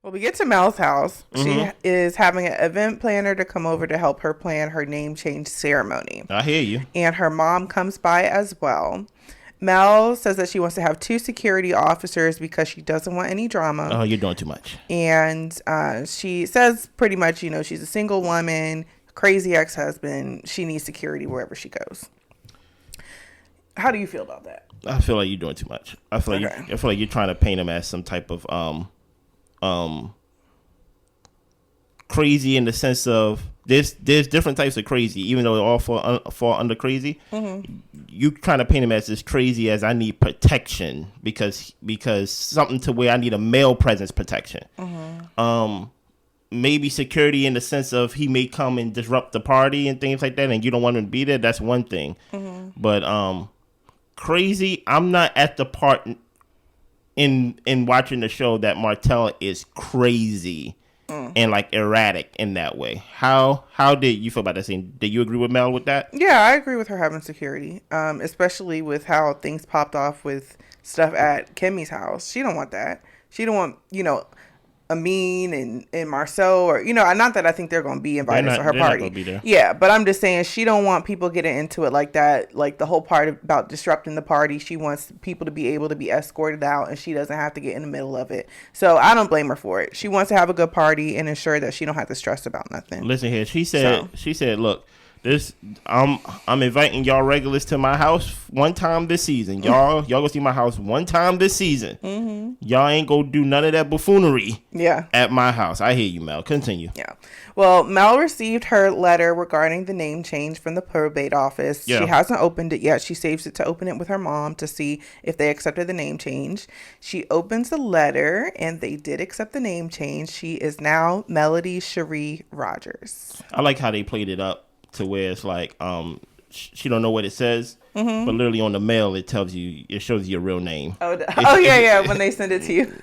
Well, we get to Mel's house. She is having an event planner to come over to help her plan her name change ceremony. I hear you. And her mom comes by as well. Mel says that she wants to have 2 security officers because she doesn't want any drama. Oh, you're doing too much. And she says pretty much, she's a single woman, crazy ex-husband. She needs security wherever she goes. How do you feel about that? I feel like you're doing too much. I feel like you're trying to paint him as some type of crazy in the sense of there's different types of crazy, even though they all fall under crazy. You trying to paint him as this crazy as I need protection because something to where I need a male presence protection. Maybe security in the sense of he may come and disrupt the party and things like that, and you don't want him to be there. That's one thing. But crazy, I'm not at the part in watching the show that Martell is crazy and like erratic in that way. How did you feel about that scene? Did you agree with Mel with that? Yeah, I agree with her having security, especially with how things popped off with stuff at Kimmie's house. She don't want that. She don't want, Amin and Marsau, or not that I think they're going to be invited to her party. Not gonna be there. Yeah, but I'm just saying she don't want people getting into it like that. Like the whole part about disrupting the party, she wants people to be able to be escorted out, and she doesn't have to get in the middle of it. So I don't blame her for it. She wants to have a good party and ensure that she don't have to stress about nothing. Listen here, she said, look. I'm inviting y'all regulars to my house one time this season. Y'all go see my house one time this season. Y'all ain't go do none of that buffoonery. Yeah. At my house. I hear you, Mel. Continue. Yeah. Well, Mel received her letter regarding the name change from the probate office. Yeah. She hasn't opened it yet. She saves it to open it with her mom to see if they accepted the name change. She opens the letter and they did accept the name change. She is now Melody Shari Rogers. I like how they played it up to where it's like she don't know what it says, but literally on the mail it shows you your real name. Yeah, when they send it to you.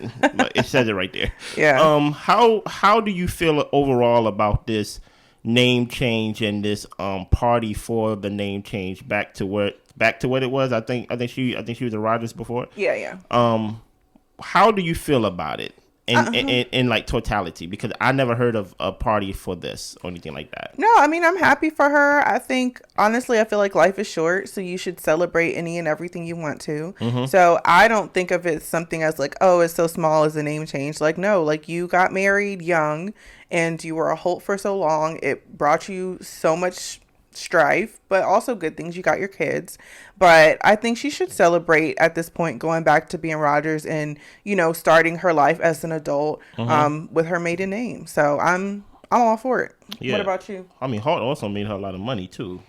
It says it right there. Yeah. How do you feel overall about this name change and this party for the name change back to what it was? I think she was a Rogers before. Yeah. How do you feel about it? In like totality, because I never heard of a party for this or anything like that. No, I mean, I'm happy for her. I think, honestly, I feel like life is short, so you should celebrate any and everything you want to. So I don't think of it something as like, oh, it's so small as a name change. Like, no, like you got married young and you were a Holt for so long. It brought you so much strife, but also good things. You got your kids, but I think she should celebrate at this point, going back to being Rogers and starting her life as an adult with her maiden name. So I'm all for it. Yeah. What about you? I mean, Holt also made her a lot of money too.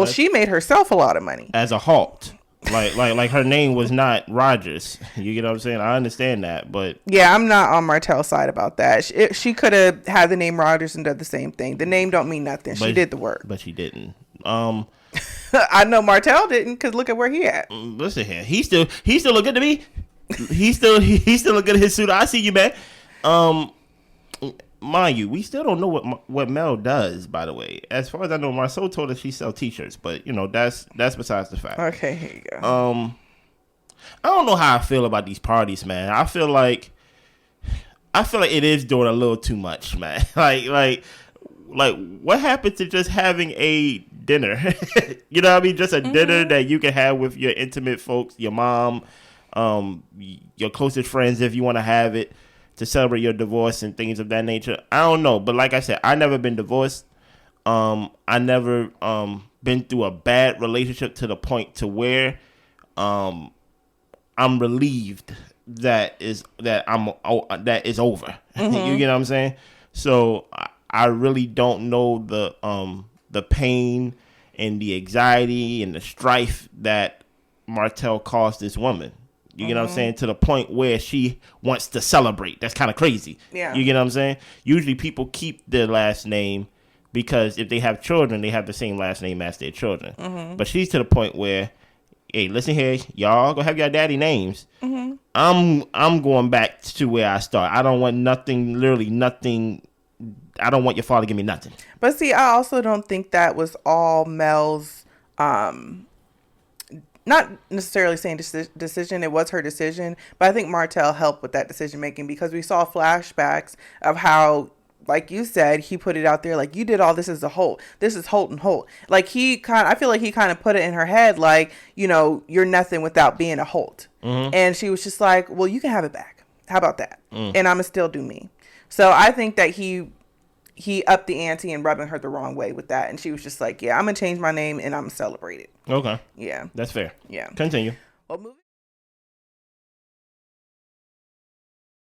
She made herself a lot of money as a Holt. Like her name was not Rogers. You get what I'm saying? I understand that, but yeah, I'm not on Martell's side about that. She could have had the name Rogers and done the same thing. The name don't mean nothing. She did the work, but she didn't. I know Martell didn't, because look at where he at. Listen here, he still look good to me. He still look good in his suit. I see you, man. Mind you, we still don't know what Mel does, by the way. As far as I know, Marsau told us she sells t-shirts, but that's besides the fact. Okay, here you go. I don't know how I feel about these parties, man. I feel like it is doing a little too much, man. Like what happened to just having a dinner? You know what I mean? Just a dinner that you can have with your intimate folks, your mom, your closest friends, if you want to have it, to celebrate your divorce and things of that nature. I don't know, but like I said, I never been divorced. I never been through a bad relationship to the point to where I'm relieved that is over. You get what I'm saying? So I really don't know the pain and the anxiety and the strife that Martell caused this woman. You get what I'm saying? To the point where she wants to celebrate. That's kind of crazy. Yeah. You get what I'm saying? Usually people keep their last name because if they have children, they have the same last name as their children. But she's to the point where, hey, listen here, y'all go have your daddy names. I'm going back to where I start. I don't want nothing, literally nothing. I don't want your father to give me nothing. But see, I also don't think that was all Mel's not necessarily saying decision, it was her decision, but I think Martell helped with that decision making because we saw flashbacks of how, like you said, he put it out there like, you did all this as a Holt. This is Holt and Holt. Like I feel like he kind of put it in her head like, you know, you're nothing without being a Holt. Mm-hmm. And she was just like, well, you can have it back. How about that? And I'm gonna still do me. So I think that he upped the ante and rubbing her the wrong way with that. And she was just like, yeah, I'm gonna change my name and I'm gonna celebrate it. Okay. Yeah. That's fair. Yeah. Continue. Well, moving